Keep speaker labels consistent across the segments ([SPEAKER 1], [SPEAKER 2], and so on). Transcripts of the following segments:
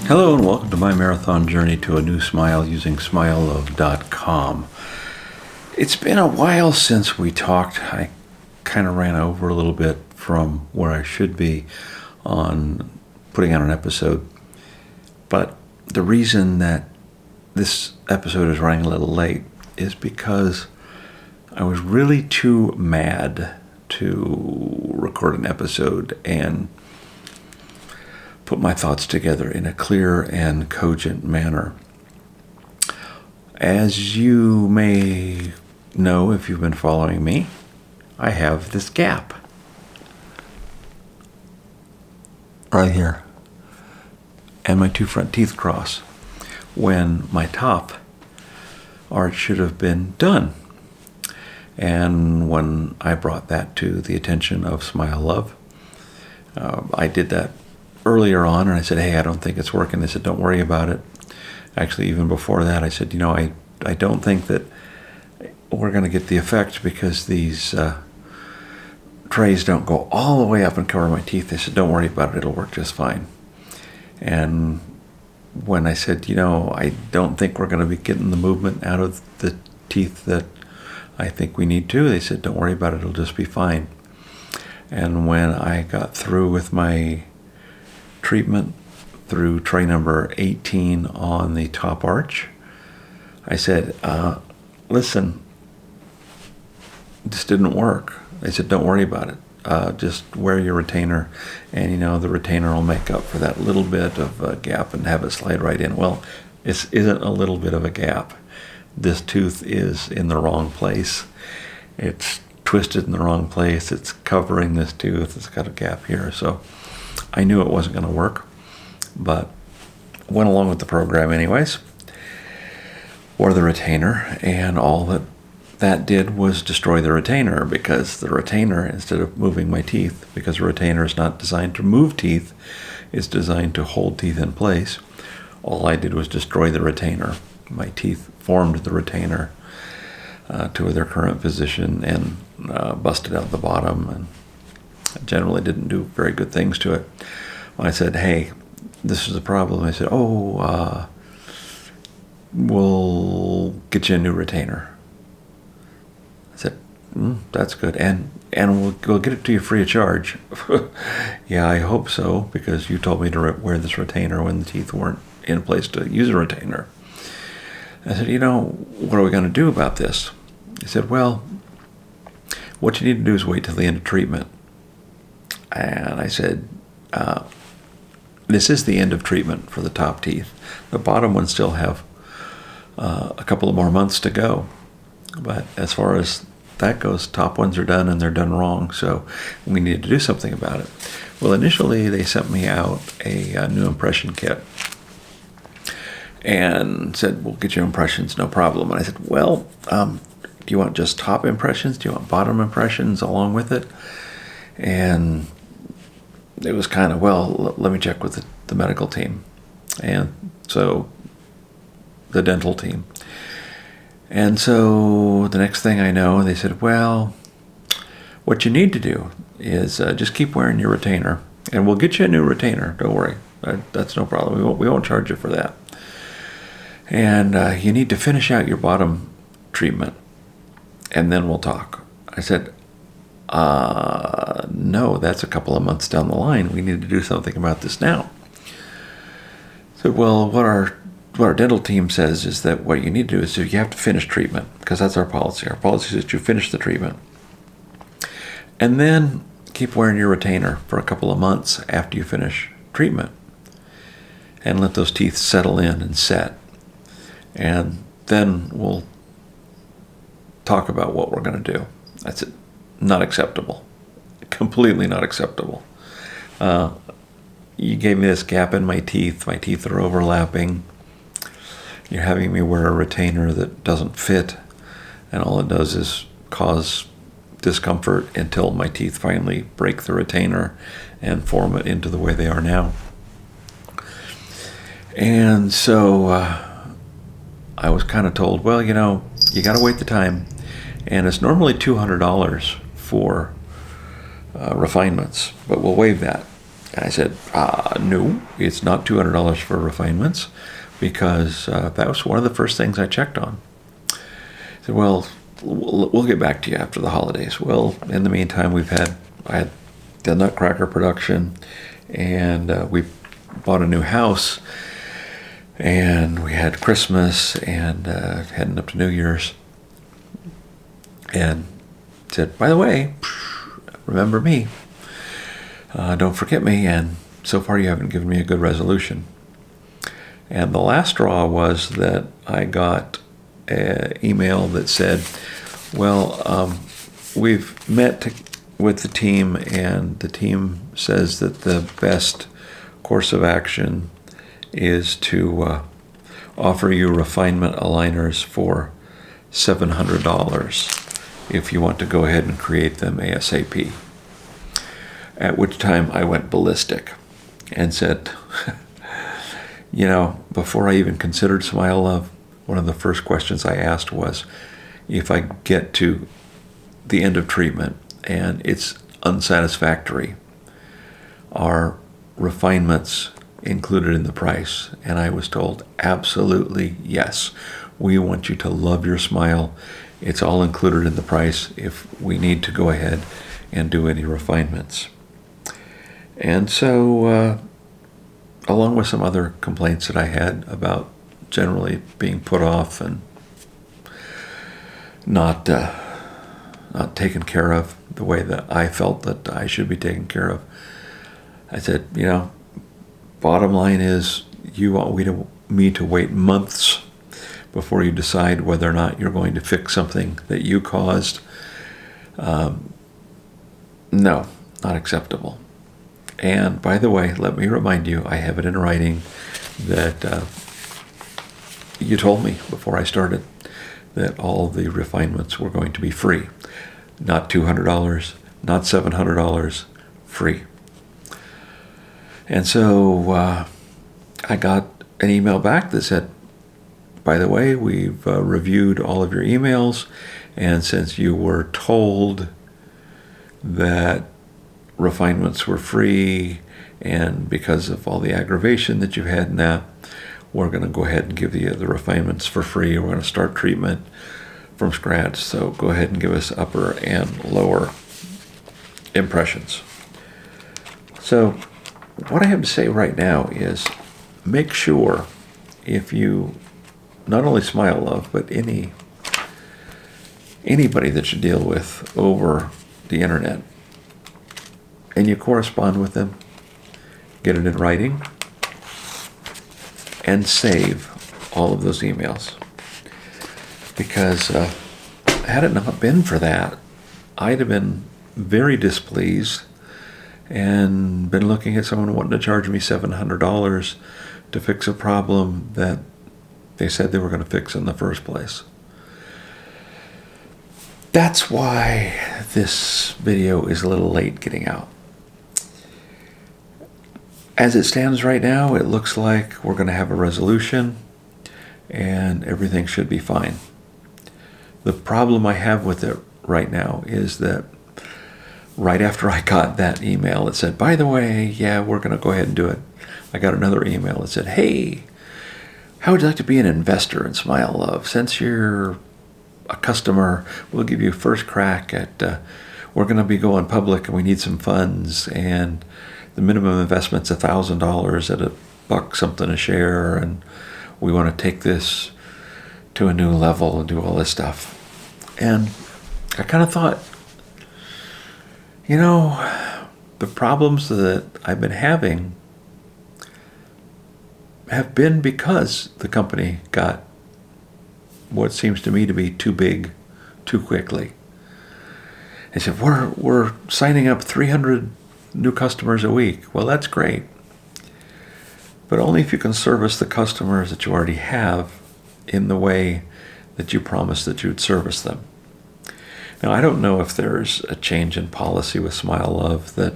[SPEAKER 1] Hello and welcome to my marathon journey to a new smile using smileof.com. It's been a while since we talked. I kind of ran over a little bit from where I should be on putting out an episode. But the reason that this episode is running a little late is because I was really too mad to record an episode and put my thoughts together in a clear and cogent manner. As you may know if you've been following me, I have this gap right here, and my two front teeth cross when my top arch should have been done. And when I brought that to the attention of Smile Love, I did that earlier on, and I said, hey, I don't think it's working. They said, don't worry about it. Actually, even before that, I said, I don't think that we're going to get the effect because these trays don't go all the way up and cover my teeth. They said, don't worry about it. It'll work just fine. And when I said, I don't think we're going to be getting the movement out of the teeth that I think we need to, they said, don't worry about it. It'll just be fine. And when I got through with my treatment through tray number 18 on the top arch, I said, listen, this didn't work. They said, don't worry about it. Just wear your retainer, and the retainer will make up for that little bit of a gap and have it slide right in. Well, this isn't a little bit of a gap. This tooth is in the wrong place. It's twisted in the wrong place. It's covering this tooth. It's got a gap here. So I knew it wasn't going to work, but went along with the program anyways, or the retainer, and all that did was destroy the retainer, because the retainer, instead of moving my teeth, because the retainer is not designed to move teeth, it's designed to hold teeth in place, all I did was destroy the retainer. My teeth formed the retainer to their current position and busted out the bottom, and generally didn't do very good things to it. When I said, hey, this is a problem, they said, we'll get you a new retainer. I said, that's good, and we'll get it to you free of charge. Yeah, I hope so, because you told me to wear this retainer when the teeth weren't in place to use a retainer. I said, what are we going to do about this? He said, well, what you need to do is wait till the end of treatment. And I said, this is the end of treatment for the top teeth. The bottom ones still have a couple of more months to go. But as far as that goes, top ones are done, and they're done wrong. So we need to do something about it. Well, initially they sent me out a new impression kit and said, we'll get your impressions, no problem. And I said, well, do you want just top impressions? Do you want bottom impressions along with it? And it was kind of, well, let me check with the medical team. And so the dental team. And so the next thing I know, they said, well, what you need to do is just keep wearing your retainer, and we'll get you a new retainer. Don't worry. That's no problem. We won't charge you for that. And you need to finish out your bottom treatment, and then we'll talk. I said, no, that's a couple of months down the line. We need to do something about this now. So, well, what our dental team says is that what you need to do is you have to finish treatment, because that's our policy. Our policy is that you finish the treatment, and then keep wearing your retainer for a couple of months after you finish treatment, and let those teeth settle in and set. And then we'll talk about what we're going to do. That's it. Not acceptable. Completely not acceptable. You gave me this gap in my teeth. My teeth are overlapping. You're having me wear a retainer that doesn't fit, and all it does is cause discomfort until my teeth finally break the retainer and form it into the way they are now. And so I was kind of told, well, you got to wait the time, and it's normally $200 for refinements, but we'll waive that. And I said, no, it's not $200 for refinements, because that was one of the first things I checked on. I said, well, we'll get back to you after the holidays. Well, in the meantime, I had the Nutcracker production, and we bought a new house, and we had Christmas, and heading up to New Year's, and said, by the way, remember me. Don't forget me, and so far you haven't given me a good resolution. And the last straw was that I got an email that said, well, we've met with the team, and the team says that the best course of action is to offer you refinement aligners for $700 if you want to go ahead and create them ASAP. At which time I went ballistic and said, before I even considered Smile Love, one of the first questions I asked was, if I get to the end of treatment and it's unsatisfactory, are refinements included in the price? And I was told, absolutely yes. We want you to love your smile. It's all included in the price if we need to go ahead and do any refinements. And so, along with some other complaints that I had about generally being put off and not taken care of the way that I felt that I should be taken care of, I said, bottom line is, you want me to wait months before you decide whether or not you're going to fix something that you caused? No, not acceptable. And by the way, let me remind you, I have it in writing that you told me before I started that all the refinements were going to be free. Not $200, not $700, free. And so I got an email back that said, by the way, we've reviewed all of your emails, and since you were told that refinements were free, and because of all the aggravation that you've had in that, we're going to go ahead and give you the refinements for free. We're going to start treatment from scratch, so go ahead and give us upper and lower impressions. So what I have to say right now is, make sure, if you not only Smile Love, but anybody that you deal with over the internet, and you correspond with them, get it in writing, and save all of those emails. Because had it not been for that, I'd have been very displeased and been looking at someone wanting to charge me $700 to fix a problem that they said they were going to fix in the first place. That's why this video is a little late getting out. As it stands right now, it looks like we're going to have a resolution and everything should be fine. The problem I have with it right now is that right after I got that email that said, by the way, yeah, we're going to go ahead and do it, I got another email that said, hey, how would you like to be an investor in Smile Love? Since you're a customer, we'll give you first crack at, we're going to be going public and we need some funds, and the minimum investment's $1,000 at $1 something a share, and we want to take this to a new level and do all this stuff. And I kind of thought, the problems that I've been having have been because the company got what seems to me to be too big too quickly. They said, we're signing up 300 new customers a week. Well, that's great, but only if you can service the customers that you already have in the way that you promised that you'd service them. Now, I don't know if there's a change in policy with Smile Love that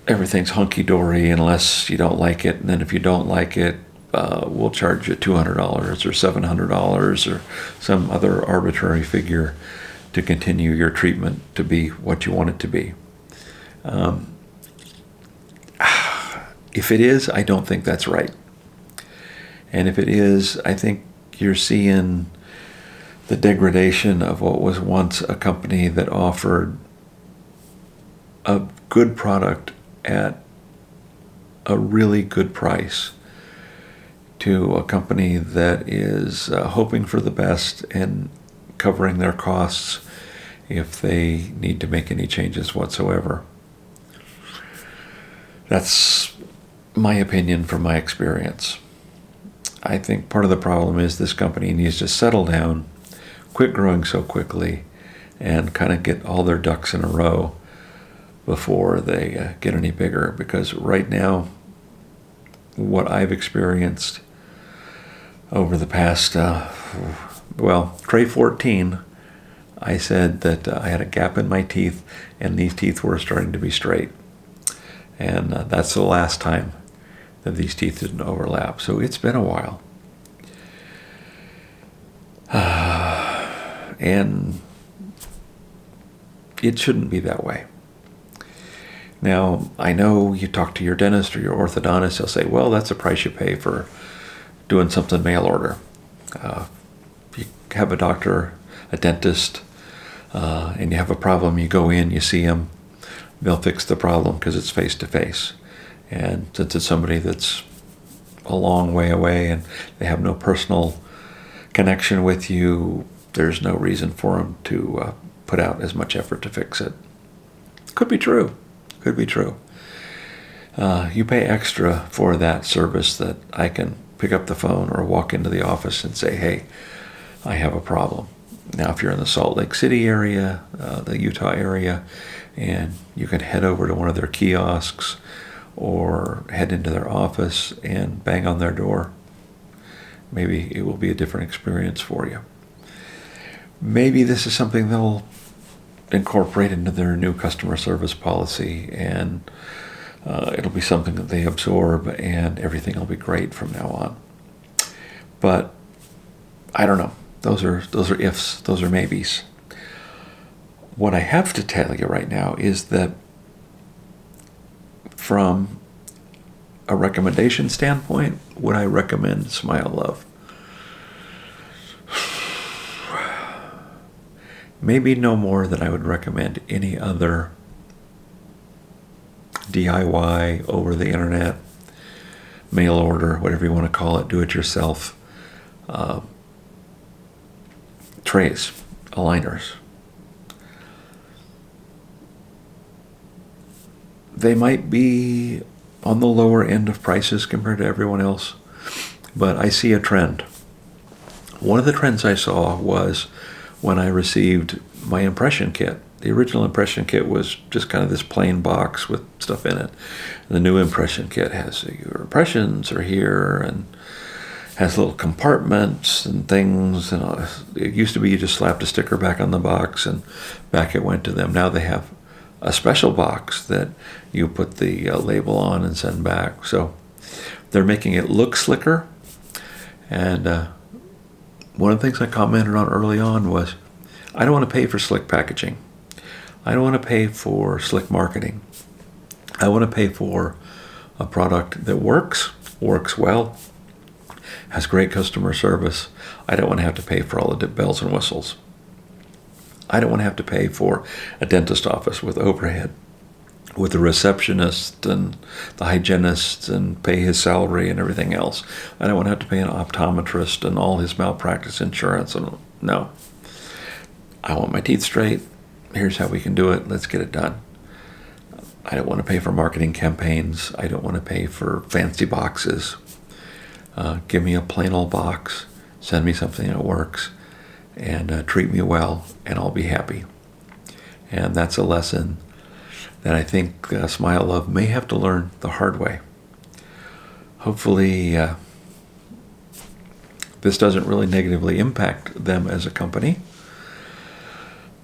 [SPEAKER 1] everything's hunky-dory unless you don't like it, and then if you don't like it, we'll charge you $200 or $700 or some other arbitrary figure to continue your treatment to be what you want it to be. If it is, I don't think that's right. And if it is, I think you're seeing the degradation of what was once a company that offered a good product at a really good price to a company that is hoping for the best and covering their costs if they need to make any changes whatsoever. That's my opinion from my experience. I think part of the problem is this company needs to settle down, quit growing so quickly, and kind of get all their ducks in a row before they get any bigger. Because right now, what I've experienced over the past, Tray 14, I said that I had a gap in my teeth, and these teeth were starting to be straight. And that's the last time that these teeth didn't overlap. So it's been a while. And it shouldn't be that way. Now, I know you talk to your dentist or your orthodontist, they'll say, well, that's the price you pay for doing something mail order. If you have a doctor, a dentist, and you have a problem, you go in, you see them, they'll fix the problem because it's face-to-face. And since it's somebody that's a long way away and they have no personal connection with you, there's no reason for them to put out as much effort to fix it. Could be true. Could be true. You pay extra for that service that I can pick up the phone or walk into the office and say, hey, I have a problem. Now, if you're in the Salt Lake City area, the Utah area, and you can head over to one of their kiosks or head into their office and bang on their door, maybe it will be a different experience for you. Maybe this is something they'll incorporate into their new customer service policy, and it'll be something that they absorb, and everything will be great from now on. But I don't know. Those are ifs. Those are maybes. What I have to tell you right now is that from a recommendation standpoint, would I recommend Smile Love? Maybe no more than I would recommend any other DIY, over the internet, mail order, whatever you want to call it, do it yourself, trays, aligners. They might be on the lower end of prices compared to everyone else, but I see a trend. One of the trends I saw was when I received my impression kit. The original impression kit was just kind of this plain box with stuff in it. The new impression kit has your impressions are here and has little compartments and things. And it used to be you just slapped a sticker back on the box and back it went to them. Now they have a special box that you put the label on and send back. So they're making it look slicker. And one of the things I commented on early on was, I don't want to pay for slick packaging. I don't want to pay for slick marketing. I want to pay for a product that works well, has great customer service. I don't want to have to pay for all the bells and whistles. I don't want to have to pay for a dentist office with overhead, with the receptionist and the hygienist and pay his salary and everything else. I don't want to have to pay an optometrist and all his malpractice insurance. No. I want my teeth straight. Here's how we can do it. Let's get it done. I don't want to pay for marketing campaigns. I don't want to pay for fancy boxes. Give me a plain old box. Send me something that works. And treat me well, and I'll be happy. And that's a lesson that I think Smile Love may have to learn the hard way. Hopefully, this doesn't really negatively impact them as a company.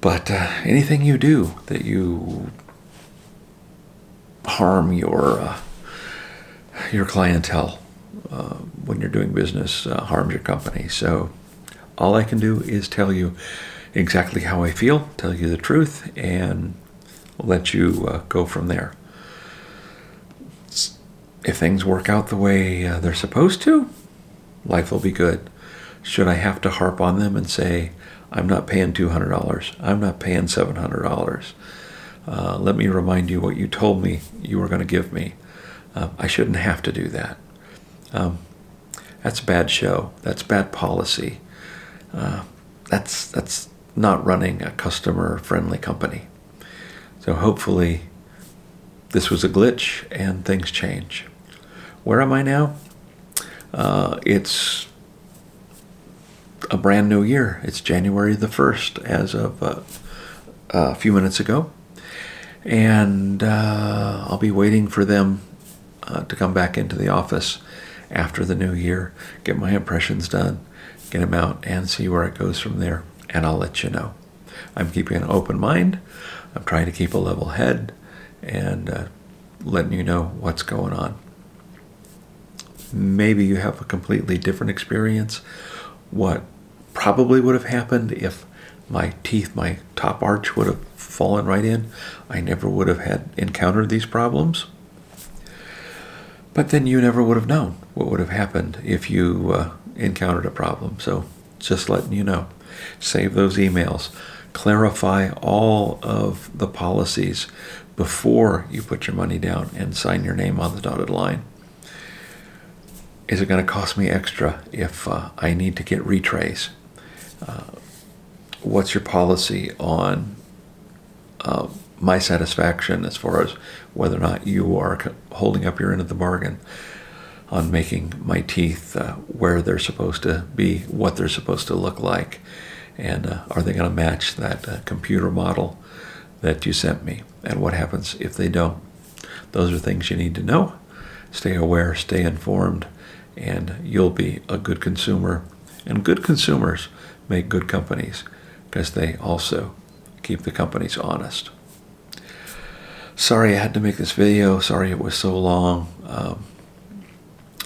[SPEAKER 1] But anything you do that you harm your clientele when you're doing business harms your company. So all I can do is tell you exactly how I feel, tell you the truth, and let you go from there. If things work out the way they're supposed to, life will be good. Should I have to harp on them and say, I'm not paying $200, I'm not paying $700, let me remind you what you told me you were going to give me. I shouldn't have to do that. That's bad show. That's bad policy. That's not running a customer-friendly company. So hopefully this was a glitch and things change. Where am I now? It's a brand new year. It's January the 1st as of a few minutes ago. And I'll be waiting for them to come back into the office after the new year, get my impressions done, get them out, and see where it goes from there. And I'll let you know. I'm keeping an open mind. I'm trying to keep a level head and letting you know what's going on. Maybe you have a completely different experience. What probably would have happened if my top arch would have fallen right in, I never would have encountered these problems. But then you never would have known what would have happened if you encountered a problem. So just letting you know. Save those emails. Clarify all of the policies before you put your money down and sign your name on the dotted line. Is it going to cost me extra if I need to get retrays? What's your policy on my satisfaction as far as whether or not you are holding up your end of the bargain on making my teeth where they're supposed to be, what they're supposed to look like, and are they going to match that computer model that you sent me? And what happens if they don't? Those are things you need to know. Stay aware, stay informed, and you'll be a good consumer. And good consumers make good companies because they also keep the companies honest. Sorry I had to make this video. Sorry it was so long.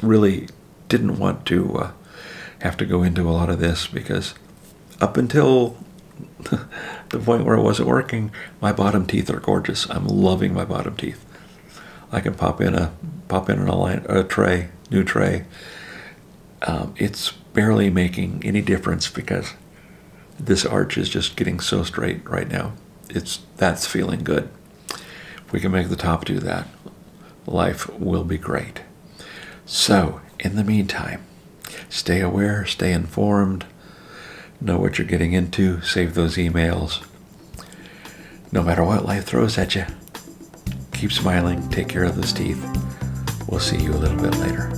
[SPEAKER 1] Really didn't want to have to go into a lot of this because up until the point where it wasn't working, my bottom teeth are gorgeous. I'm loving my bottom teeth. I can pop in a new tray. It's barely making any difference because this arch is just getting so straight right now. That's feeling good. If we can make the top do that, life will be great. So, in the meantime, stay aware, stay informed, know what you're getting into, save those emails. No matter what life throws at you, keep smiling, take care of those teeth. We'll see you a little bit later.